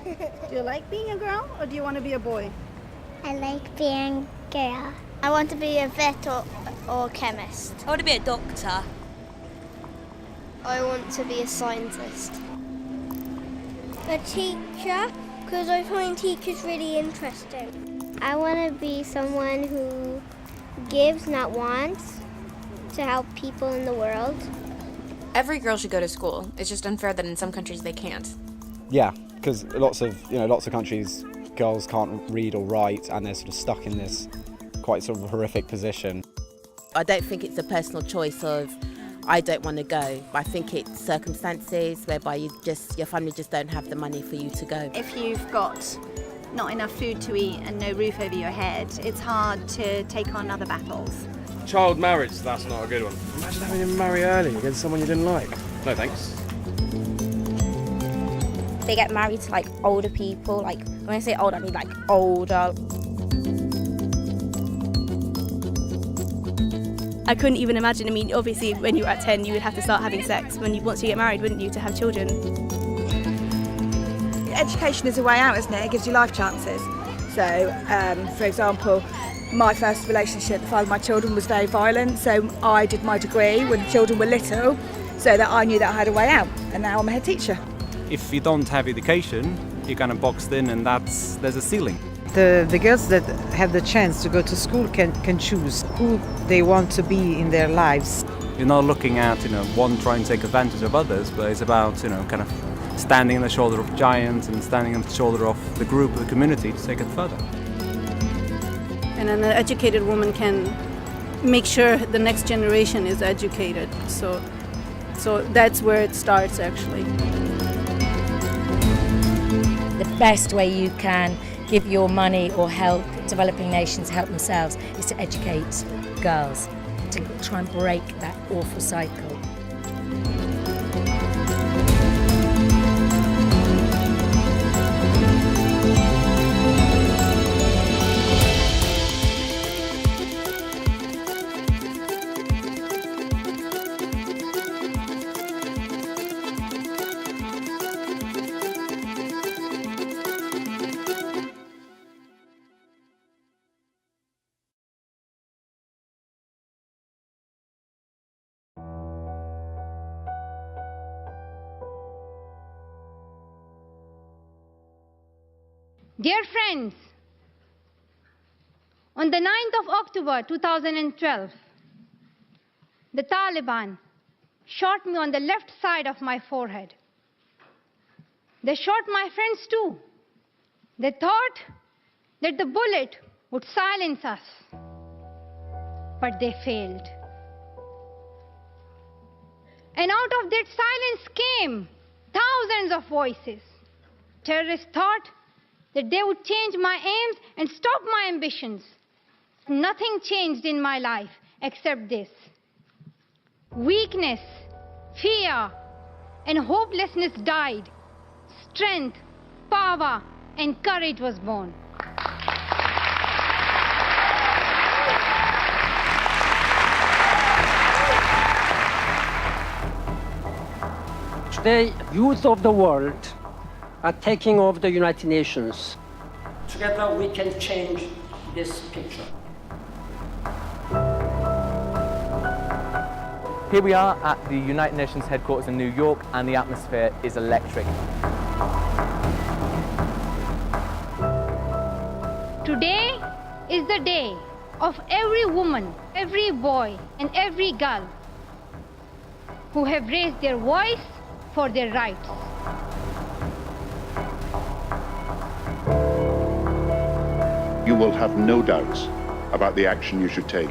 Do you like being a girl or do you want to be a boy? I like being a girl. I want to be a vet or a chemist. I want to be a doctor. I want to be a scientist. A teacher, because I find teachers really interesting. I want to be someone who gives, not wants, to help people in the world. Every girl should go to school. It's just unfair that in some countries they can't. Yeah, because lots of countries, girls can't read or write, and they're sort of stuck in this quite sort of horrific position. I don't think it's a personal choice of I don't want to go. I think it's circumstances whereby your family just don't have the money for you to go. If you've got not enough food to eat and no roof over your head, it's hard to take on other battles. Child marriage, that's not a good one. Imagine having to marry early against someone you didn't like. No thanks. They get married to like older people. Like when I say old, I mean like older. I couldn't even imagine. I mean, obviously, when you were at 10, you would have to start having sex once you get married, wouldn't you, to have children? Education is a way out, isn't it? It gives you life chances. So, for example, my first relationship, the father of my children, was very violent. So I did my degree when the children were little, so that I knew that I had a way out. And now I'm a head teacher. If you don't have education, you're kind of boxed in, and there's a ceiling. The girls that have the chance to go to school can choose who they want to be in their lives. You're not looking at, one trying to take advantage of others, but it's about, kind of standing on the shoulder of giants and standing on the shoulder of the group, the community, to take it further. And an educated woman can make sure the next generation is educated. So that's where it starts, actually. The best way you can give your money or help developing nations help themselves is to educate girls, to try and break that awful cycle. Dear friends, on the 9th of October 2012, the Taliban shot me on the left side of my forehead. They shot my friends too. They thought that the bullet would silence us, but they failed. And out of that silence came thousands of voices. Terrorists thought that they would change my aims and stop my ambitions. Nothing changed in my life except this. Weakness, fear, and hopelessness died. Strength, power, and courage was born. Today, youth of the world are taking over the United Nations. Together we can change this picture. Here we are at the United Nations headquarters in New York, and the atmosphere is electric. Today is the day of every woman, every boy, and every girl who have raised their voice for their rights. You will have no doubts about the action you should take.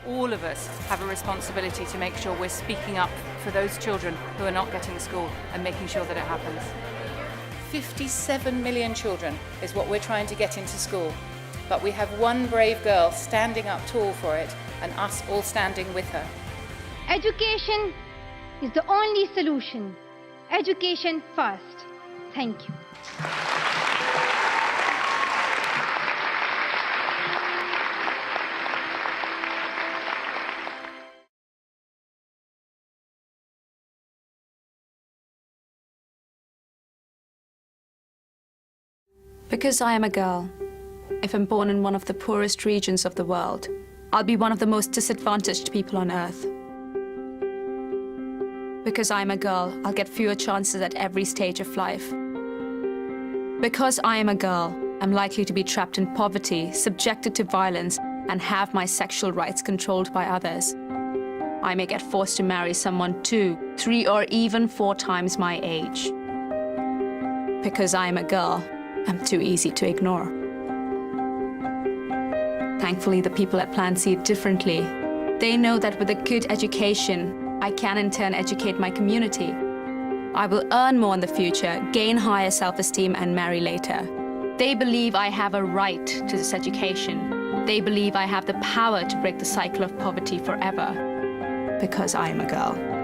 All of us have a responsibility to make sure we're speaking up for those children who are not getting to school and making sure that it happens. 57 million children is what we're trying to get into school, but we have one brave girl standing up tall for it, and us all standing with her. Education is the only solution. Education first. Thank you. Because I am a girl, if I'm born in one of the poorest regions of the world, I'll be one of the most disadvantaged people on earth. Because I'm a girl, I'll get fewer chances at every stage of life. Because I am a girl, I'm likely to be trapped in poverty, subjected to violence, and have my sexual rights controlled by others. I may get forced to marry someone 2, 3, or even 4 times my age. Because I am a girl, I'm too easy to ignore. Thankfully, the people at Plan see it differently. They know that with a good education, I can in turn educate my community. I will earn more in the future, gain higher self-esteem, and marry later. They believe I have a right to this education. They believe I have the power to break the cycle of poverty forever. Because I am a girl.